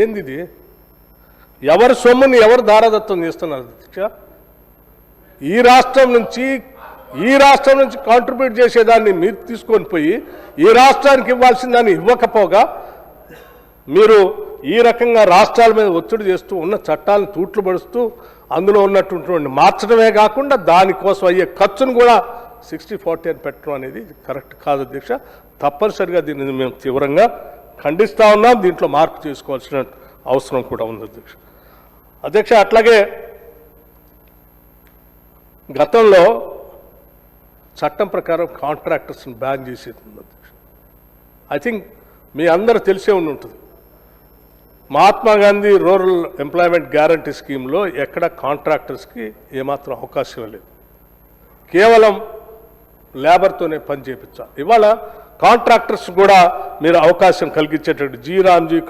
ఏంది ఇది? ఎవరి సొమ్ముని ఎవరు దారాదత్తం చేస్తున్నారు అధ్యక్ష? ఈ రాష్ట్రం నుంచి కాంట్రిబ్యూట్ చేసేదాన్ని మీరు తీసుకొని పోయి ఈ రాష్ట్రానికి ఇవ్వాల్సిన దాన్ని ఇవ్వకపోగా మీరు ఈ రకంగా రాష్ట్రాల మీద ఒత్తిడి చేస్తూ ఉన్న చట్టాలను తూట్లు పడుస్తూ అందులో ఉన్నటువంటి మార్చడమే కాకుండా దానికోసం అయ్యే ఖర్చును కూడా 60-40 అని పెట్టడం అనేది కరెక్ట్ కాదు అధ్యక్ష. తప్పనిసరిగా దీన్ని మేము తీవ్రంగా ఖండిస్తూ ఉన్నాం. దీంట్లో మార్పు చేసుకోవాల్సిన అవసరం కూడా ఉంది అధ్యక్ష. అట్లాగే గతంలో చట్టం ప్రకారం కాంట్రాక్టర్స్ని బ్యాన్ చేసేది ఉంది అధ్యక్ష. ఐ థింక్ మీ అందరూ తెలిసే ఉంటుంది. Mahatma Gandhi rural Employment guarantee స్కీమ్లో ఎక్కడ కాంట్రాక్టర్స్కి ఏమాత్రం అవకాశం లేదు. కేవలం లేబర్తోనే పని చేయించాలి. ఇవాళ కాంట్రాక్టర్స్ కూడా మీరు అవకాశం కలిగించేటట్టు జీ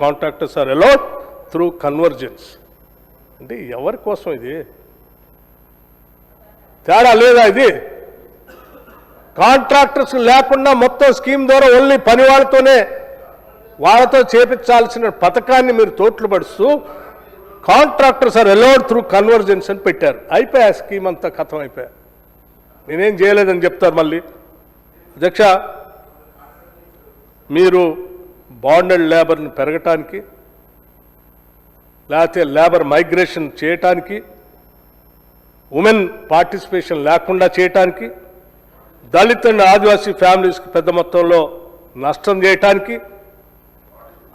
contractors are allowed through convergence. అంటే ఎవరి కోసం ఇది? తేడా లేదా ఇది? కాంట్రాక్టర్స్ లేకుండా మొత్తం స్కీమ్ ద్వారా ఓన్లీ పని వాళ్ళతో చేపించాల్సిన పథకాన్ని మీరు తోట్లు పడుస్తూ contractors are allowed through convergence అని పెట్టారు. అయిపోయా స్కీమ్ అంతా ఖతం అయిపోయా. నేనేం చేయలేదని చెప్తారు మళ్ళీ. అధ్యక్ష, మీరు బాండెడ్ లేబర్ని పెరగటానికి లేకపోతే లేబర్ మైగ్రేషన్ చేయటానికి, ఉమెన్ పార్టిసిపేషన్ లేకుండా చేయటానికి, దళిత అండ్ ఆదివాసీ ఫ్యామిలీస్కి పెద్ద మొత్తంలో నష్టం చేయటానికి,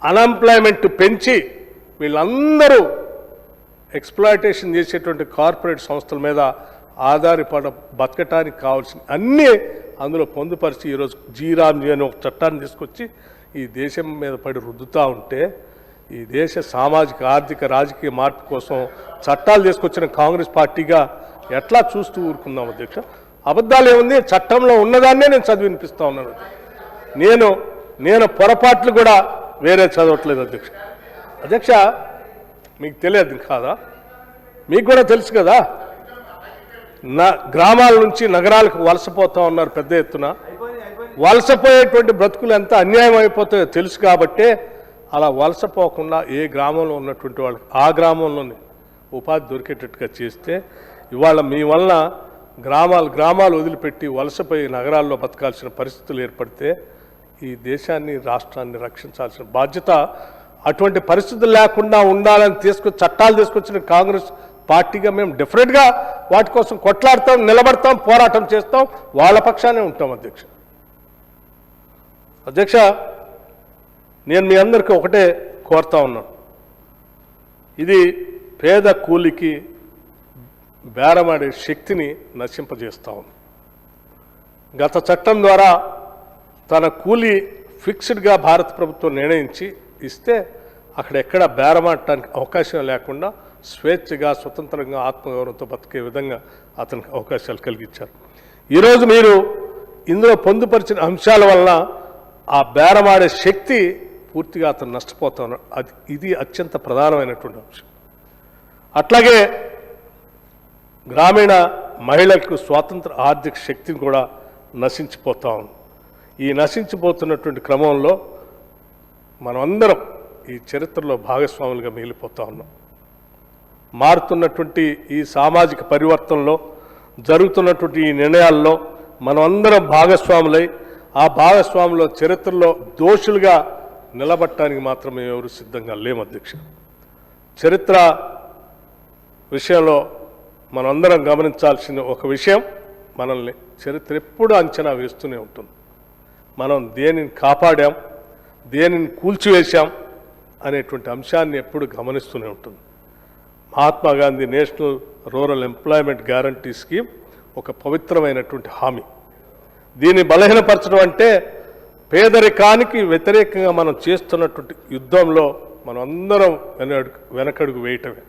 అన్ఎంప్లాయ్మెంట్ పెంచి వీళ్ళందరూ ఎక్స్ప్లాయిటేషన్ చేసేటువంటి కార్పొరేట్ సంస్థల మీద ఆధారపడ బతకటానికి కావాల్సిన అన్నీ అందులో పొందుపరిచి ఈరోజు జీరామ్జీ అనే ఒక చట్టాన్ని తీసుకొచ్చి ఈ దేశం మీద పడి రుద్దుతూ ఉంటే ఈ దేశ సామాజిక ఆర్థిక రాజకీయ మార్పు కోసం చట్టాలు తీసుకొచ్చిన కాంగ్రెస్ పార్టీగా ఎట్లా చూస్తూ ఊరుకుందాం అధ్యక్ష? అబద్ధాలు ఏముంది? చట్టంలో ఉన్నదాన్నే నేను చదివి వినిపిస్తూ ఉన్నాను. నేను పొరపాట్లు కూడా వేరే చదవట్లేదు అధ్యక్ష. మీకు తెలియదు కాదా? మీకు కూడా తెలుసు కదా, గ్రామాల నుంచి నగరాలకు వలసపోతూ ఉన్నారు పెద్ద ఎత్తున. వలసపోయేటువంటి బ్రతుకులు ఎంత అన్యాయం అయిపోతాయో తెలుసు కాబట్టే అలా వలసపోకుండా ఏ గ్రామంలో ఉన్నటువంటి వాళ్ళకి ఆ గ్రామంలోనే ఉపాధి దొరికేటట్టుగా చేస్తే ఇవాళ మీ వలన గ్రామాలు వదిలిపెట్టి వలసపోయి నగరాల్లో బతకాల్సిన పరిస్థితులు ఏర్పడితే ఈ దేశాన్ని రాష్ట్రాన్ని రక్షించాల్సిన బాధ్యత, అటువంటి పరిస్థితులు లేకుండా ఉండాలని చట్టాలు తీసుకొచ్చిన కాంగ్రెస్ పార్టీగా మేము డెఫినెట్గా వాటి కోసం కొట్లాడతాం, నిలబడతాం, పోరాటం చేస్తాం, వాళ్ళ పక్షానే ఉంటాం అధ్యక్ష. నేను మీ అందరికీ ఒకటే కోరుతా ఉన్నాను. ఇది పేద కూలికి బేరమాడే శక్తిని నశింపజేస్తూ ఉంది. గత చట్టం ద్వారా తన కూలీ ఫిక్స్డ్గా భారత ప్రభుత్వం నిర్ణయించి ఇస్తే అక్కడెక్కడ బేరమాడటానికి అవకాశం లేకుండా స్వేచ్ఛగా స్వతంత్రంగా ఆత్మగౌరవంతో బతికే విధంగా అతనికి అవకాశాలు కలిగించారు. ఈరోజు మీరు ఇందులో పొందుపరిచిన అంశాల వలన ఆ బేరమాడే శక్తి పూర్తిగా అతను నష్టపోతా ఉన్నాడు. ఇది అత్యంత ప్రధానమైనటువంటి అంశం. అట్లాగే గ్రామీణ మహిళలకు స్వాతంత్ర ఆర్థిక శక్తిని కూడా నశించిపోతా ఉంది. ఈ నశించిపోతున్నటువంటి క్రమంలో మనమందరం ఈ చరిత్రలో భాగస్వాములుగా మిగిలిపోతా ఉన్నాం. మారుతున్నటువంటి ఈ సామాజిక పరివర్తనలో జరుగుతున్నటువంటి ఈ నిర్ణయాల్లో మనమందరం భాగస్వాములై ఆ భాగస్వాములో చరిత్రలో దోషులుగా నిలబట్టడానికి మాత్రమే ఎవరు సిద్ధంగా లేము అధ్యక్ష. చరిత్ర విషయంలో మనందరం గమనించాల్సిన ఒక విషయం, మనల్ని చరిత్ర ఎప్పుడూ అంచనా వేస్తూనే ఉంటుంది. మనం దేనిని కాపాడాం, దేనిని కూల్చివేశాం అనేటువంటి అంశాన్ని ఎప్పుడు గమనిస్తూనే ఉంటుంది. Mahatma Gandhi National Rural Employment Guarantee scheme ఒక పవిత్రమైనటువంటి హామీ. దీన్ని బలహీనపరచడం అంటే పేదరికానికి వ్యతిరేకంగా మనం చేస్తున్నటువంటి యుద్ధంలో మనం అందరం వెనకడుగు వేయటమే.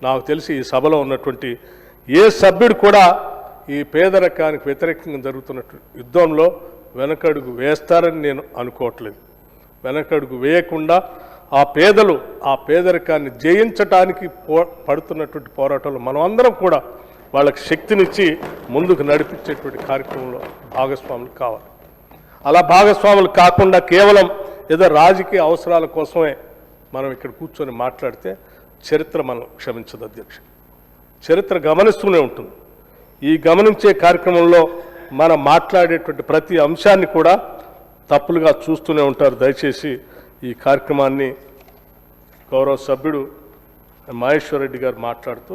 నాకు తెలిసి ఈ సభలో ఉన్నటువంటి ఏ సభ్యుడు కూడా ఈ పేదరికానికి వ్యతిరేకంగా జరుగుతున్నటువంటి యుద్ధంలో వెనకడుగు వేస్తారని నేను అనుకోవట్లేదు. వెనకడుగు వేయకుండా ఆ పేదలు ఆ పేదరికాన్ని జయించటానికి పడుతున్నటువంటి పోరాటంలో మనం అందరం కూడా వాళ్ళకి శక్తినిచ్చి ముందుకు నడిపించేటువంటి కార్యక్రమంలో భాగస్వాములు కావాలి. అలా భాగస్వాములు కాకుండా కేవలం ఏదో రాజకీయ అవసరాల కోసమే మనం ఇక్కడ కూర్చొని మాట్లాడితే చరిత్ర మనం క్షమించదు అధ్యక్ష. చరిత్ర గమనిస్తూనే ఉంటుంది. ఈ గమనించే కార్యక్రమంలో మనం మాట్లాడేటువంటి ప్రతి అంశాన్ని కూడా తప్పులుగా చూస్తూనే ఉంటారు. దయచేసి ఈ కార్యక్రమాన్ని గౌరవ సభ్యుడు మహేశ్వర్ రెడ్డి గారు మాట్లాడుతూ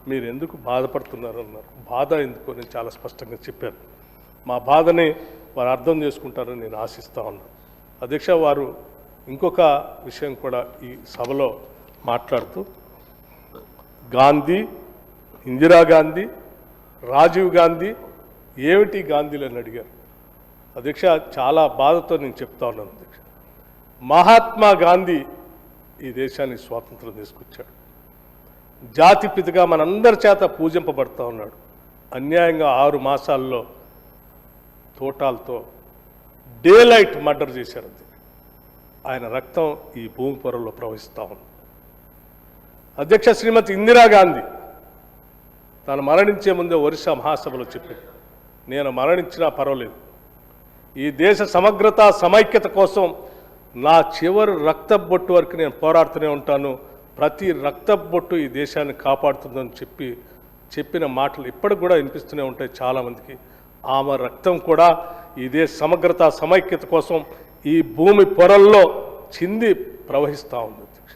మీరు ఎందుకు బాధపడుతున్నారు అన్నారు. బాధ ఎందుకు నేను చాలా స్పష్టంగా చెప్పాను. మా బాధని వారు అర్థం చేసుకుంటారని నేను ఆశిస్తా ఉన్నాను అధ్యక్ష. వారు ఇంకొక విషయం కూడా ఈ సభలో మాట్లాడుతూ గాంధీ, ఇందిరాగాంధీ, రాజీవ్ గాంధీ ఏమిటి గాంధీలు అని అడిగారు అధ్యక్ష. చాలా బాధతో నేను చెప్తా ఉన్నాను అధ్యక్ష. మహాత్మా గాంధీ ఈ దేశానికి స్వాతంత్రం తీసుకొచ్చాడు. జాతిపితగా మనందరి చేత పూజింపబడతా ఉన్నాడు. అన్యాయంగా 6 మాసాల్లో తోటాలతో డే లైట్ మర్డర్ చేశారు. ఆయన రక్తం ఈ భూమి పొరల్లో ప్రవహిస్తూ ఉంది అధ్యక్ష. శ్రీమతి ఇందిరాగాంధీ తాను మరణించే ముందే ఒరిస్సా మహాసభలో చెప్పింది, నేను మరణించినా పర్వాలేదు, ఈ దేశ సమగ్రత సమైక్యత కోసం నా చివరి రక్తబొట్టు వరకు నేను పోరాడుతూనే ఉంటాను, ప్రతి రక్తబొట్టు ఈ దేశాన్ని కాపాడుతుందని చెప్పిన మాటలు ఇప్పటికి కూడా వినిపిస్తూనే ఉంటాయి చాలామందికి. ఆమె రక్తం కూడా ఈ దేశ సమగ్రత సమైక్యత కోసం ఈ భూమి పొరల్లో చింది ప్రవహిస్తూ ఉంది అధ్యక్ష.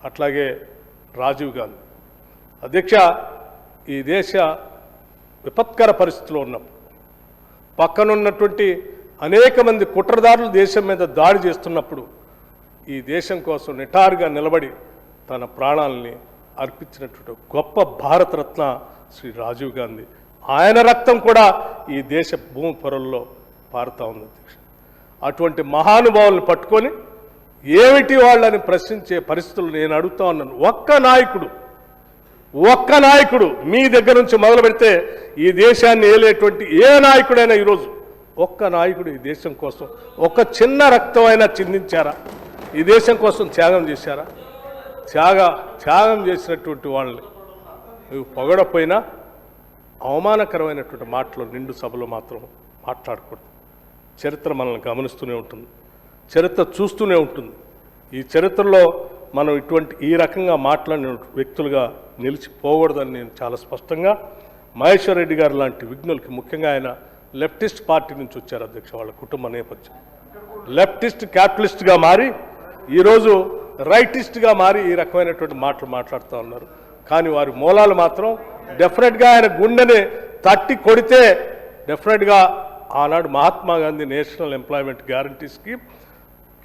అట్లాగే రాజీవ్ గాంధీ అధ్యక్ష, ఈ దేశ విపత్కర పరిస్థితిలో ఉన్నప్పుడు పక్కనున్నటువంటి అనేక మంది కుట్రదారులు దేశం మీద దాడి చేస్తున్నప్పుడు ఈ దేశం కోసం నిటారుగా నిలబడి తన ప్రాణాలని అర్పించినటువంటి గొప్ప భారతరత్న శ్రీ రాజీవ్ గాంధీ. ఆయన రక్తం కూడా ఈ దేశ భూమి పొరల్లో పారుతూ ఉంది అధ్యక్ష. అటువంటి మహానుభావులను పట్టుకొని ఏమిటి వాళ్ళని ప్రశ్నించే పరిస్థితులు నేను అడుగుతా ఉన్నాను. ఒక్క నాయకుడు మీ దగ్గర నుంచి మొదలు పెడితే ఈ దేశాన్ని ఏలేటువంటి ఏ నాయకుడైనా ఈరోజు ఒక్క నాయకుడు ఈ దేశం కోసం ఒక చిన్న రక్తం అయినా చిందించారా? ఈ దేశం కోసం త్యాగం చేశారా? త్యాగం చేసినటువంటి వాళ్ళని నువ్వు పొగడపోయినా అవమానకరమైనటువంటి మాటలు నిండు సభలో మాత్రం మాట్లాడకూడదు. చరిత్ర మనల్ని గమనిస్తూనే ఉంటుంది, చరిత్ర చూస్తూనే ఉంటుంది. ఈ చరిత్రలో మనం ఈ రకంగా మాట్లాడిన వ్యక్తులుగా నిలిచిపోకూడదని నేను చాలా స్పష్టంగా మహేశ్వర్ రెడ్డి గారు లాంటి విఘ్నులకి, ముఖ్యంగా ఆయన లెఫ్టిస్ట్ పార్టీ నుంచి వచ్చారు అధ్యక్ష. వాళ్ళ కుటుంబ నేపథ్యం లెఫ్టిస్ట్ క్యాపిటలిస్ట్గా మారి ఈరోజు రైటిస్ట్గా మారి ఈ రకమైనటువంటి మాటలు మాట్లాడుతూ ఉన్నారు. కానీ వారి మూలాలు మాత్రం డెఫినెట్గా ఆయన గుండెని తట్టి కొడితే డెఫినెట్గా ఆనాడు Mahatma Gandhi National Employment Guarantee scheme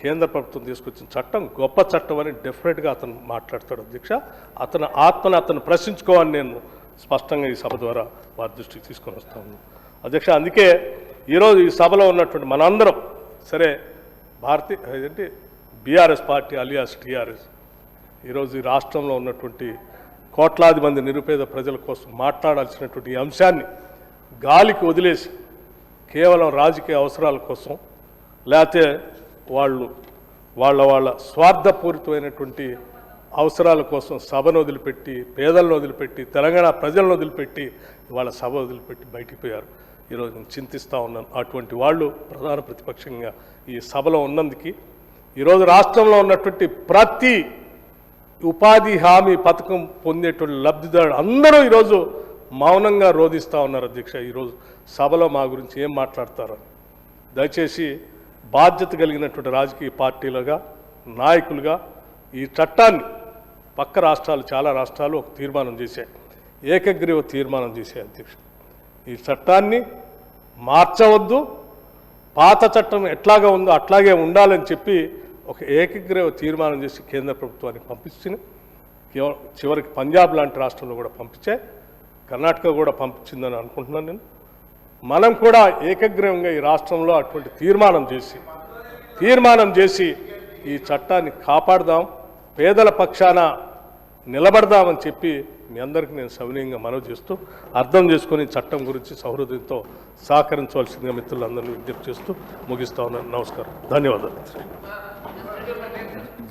కేంద్ర ప్రభుత్వం తీసుకొచ్చిన చట్టం గొప్ప చట్టం అని డెఫినెట్గా అతను మాట్లాడతాడు అధ్యక్ష. అతను ఆత్మను ప్రశ్నించుకోవాలని నేను స్పష్టంగా ఈ సభ ద్వారా వారి దృష్టికి తీసుకొని వస్తా ఉన్నాం అధ్యక్ష. అందుకే ఈరోజు ఈ సభలో ఉన్నటువంటి మనందరం సరే ఏంటి బీఆర్ఎస్ పార్టీ అలియాస్ టీఆర్ఎస్ ఈరోజు ఈ రాష్ట్రంలో ఉన్నటువంటి కోట్లాది మంది నిరుపేద ప్రజల కోసం మాట్లాడాల్సినటువంటి ఈ అంశాన్ని గాలికి వదిలేసి కేవలం రాజకీయ అవసరాల కోసం లేకపోతే వాళ్ళ స్వార్థపూరితమైనటువంటి అవసరాల కోసం సభను వదిలిపెట్టి పేదలను వదిలిపెట్టి తెలంగాణ ప్రజలను వదిలిపెట్టి వాళ్ళ సభ వదిలిపెట్టి బయటికి పోయారు. ఈరోజు నేను చింతిస్తూ ఉన్నాను. అటువంటి వాళ్ళు ప్రధాన ప్రతిపక్షంగా ఈ సభలో ఉన్నందుకు ఈరోజు రాష్ట్రంలో ఉన్నటువంటి ప్రతి ఉపాధి హామీ పథకం పొందేటువంటి లబ్ధిదారులు అందరూ ఈరోజు మౌనంగా రోధిస్తూ ఉన్నారు అధ్యక్ష. ఈరోజు సభలో మా గురించి ఏం మాట్లాడతారు? దయచేసి బాధ్యత కలిగినటువంటి రాజకీయ పార్టీలుగా నాయకులుగా ఈ చట్టాన్ని పక్క రాష్ట్రాలు చాలా రాష్ట్రాలు ఒక తీర్మానం చేశాయి, ఏకగ్రీవ తీర్మానం చేశాయి అధ్యక్ష. ఈ చట్టాన్ని మార్చవద్దు, పాత చట్టం ఎట్లాగా ఉందో అట్లాగే ఉండాలని చెప్పి ఒక ఏకగ్రీవ తీర్మానం చేసి కేంద్ర ప్రభుత్వానికి పంపించిన చివరికి పంజాబ్ లాంటి రాష్ట్రంలో కూడా పంపించాయి, కర్ణాటక కూడా పంపించిందని అనుకుంటున్నాను నేను. మనం కూడా ఏకగ్రీవంగా ఈ రాష్ట్రంలో అటువంటి తీర్మానం చేసి ఈ చట్టాన్ని కాపాడదాం, పేదల పక్షాన నిలబడదామని చెప్పి మీ అందరికీ నేను సవినయంగా మనవి చేస్తూ అర్థం చేసుకుని చట్టం గురించి సౌహృదయంతో సహకరించవలసిందిగా మిత్రులందరినీ విజ్ఞప్తి చేస్తూ ముగిస్తా ఉన్నాను. నమస్కారం, ధన్యవాదాలు.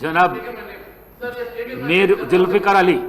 జనాబ్ మీర్ జుల్ఫికార్ అలీ.